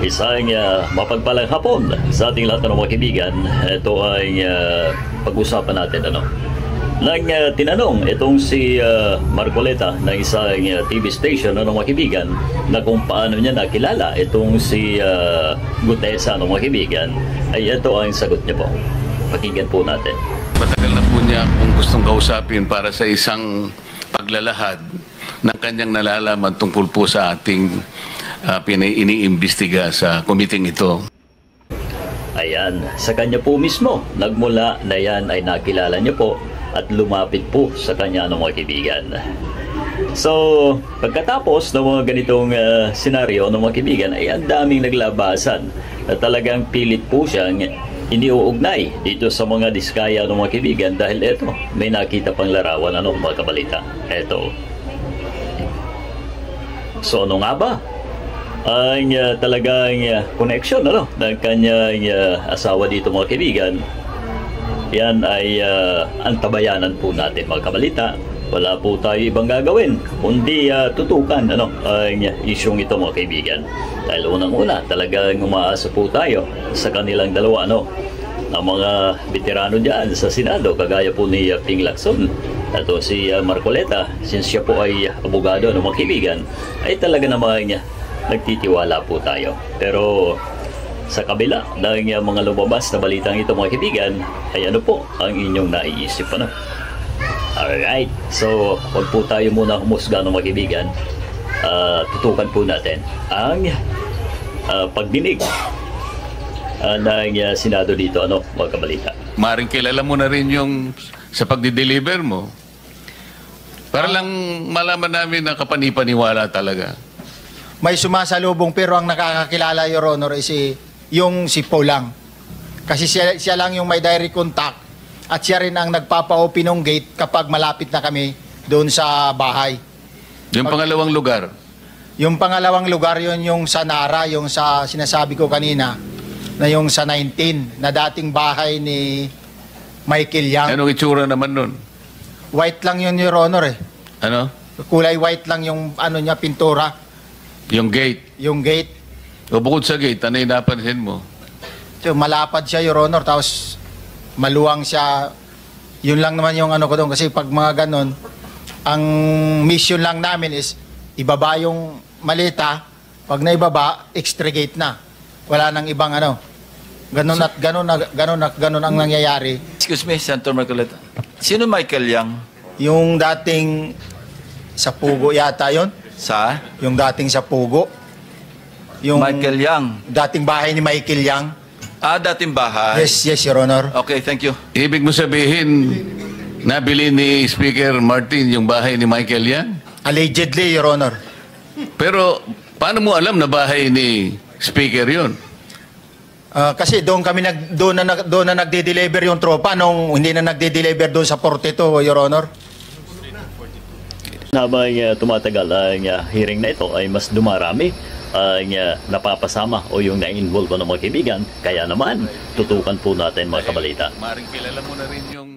Isang mapagpalang hapon sa ating lahat ng mga kaibigan. Ito ay pag-usapan natin nang tinanong itong si Marcoleta ng isang TV station ng mga kaibigan na kung paano niya nakilala itong si Gutesa ng mga kaibigan, ay ito ang sagot niya po. Pakinggan po natin. Matagal na po niya kung gustong kausapin para sa isang paglalahad ng kanyang nalalaman tungkol po sa ating iniimbestiga sa komiting ito. Ayan, sa kanya po mismo nagmula na yan ay nakilala niya po at lumapit po sa kanya ng mga kaibigan. So, pagkatapos ng mga ganitong senaryo ng mga kaibigan ay ang daming naglabasan na talagang pilit po siyang iniuugnay dito sa mga diskaya ng mga kaibigan dahil eto, may nakita pang larawan mga kabalita. Eto. So, ano nga ba ang talagang connection ng kanyang asawa dito mga kaibigan? Yan ay ang tabayanan po natin mga kabalita. Wala po tayo ibang gagawin kundi tutukan ang isyong ito mga kaibigan. Dahil unang-una talagang umaasa po tayo sa kanilang dalawa ang mga veterano dyan sa Senado kagaya po ni Ping Lacson at si Marcoleta, since siya po ay abogado ng mga kaibigan, ay talaga naman nagtitiwala po tayo. Pero sa kabila ng mga lumabas na balitang ito mga kaibigan, ay ano po ang inyong naiisip Alright, so huwag po tayo muna humusga ng mga kaibigan. Tutukan po natin ang pagdinig ng Senado dito mga kabalita. Maring kilala mo na rin yung sa pagdi-deliver mo. Para lang malaman namin na kapanipaniwala talaga. May sumasalubong pero ang nakakakilala, Your Honor, is yung si Paul lang. Kasi siya lang yung may direct contact at siya rin ang nagpapa-open ng gate kapag malapit na kami doon sa bahay. Yung pangalawang lugar? Yung pangalawang lugar yun yung sa Nara, yung sa sinasabi ko kanina, na yung sa 19, na dating bahay ni Michael Yang. Anong itsura naman nun? White lang yun, Your Honor Ano? Kulay white lang yung niya, pintura. Yung gate? Yung gate. O bukod sa gate, ano yung napansin mo? So, malapad siya, Your Honor, tapos maluwang siya. Yun lang naman yung ko doon. Kasi pag mga ganon, ang mission lang namin is ibaba yung maleta. Pag naibaba, extra gate na. Wala nang ibang Ganon at ganon ang nangyayari. Excuse me, Senator Marcoleta. Sino Michael Yang? Yung dating sa Pugo yata yon. Sa? Yung dating sa Pugo. Yung Michael Yang. dating bahay ni Michael Yang. Dating bahay. Yes, Your Honor. Okay, thank you. Ibig mo sabihin, nabili ni Speaker Martin yung bahay ni Michael Yang? Allegedly, Your Honor. Pero, paano mo alam na bahay ni Speaker yun? Kasi doon na nagde-deliver yung tropa nung hindi na nagde-deliver doon sa 42, Your Honor. Habang tumatagal ang hearing na ito ay mas dumarami ang napapasama o yung na-involve ng mga kaibigan. Kaya naman, tutukan po natin mga kabalita. Maring kilala mo na rin yung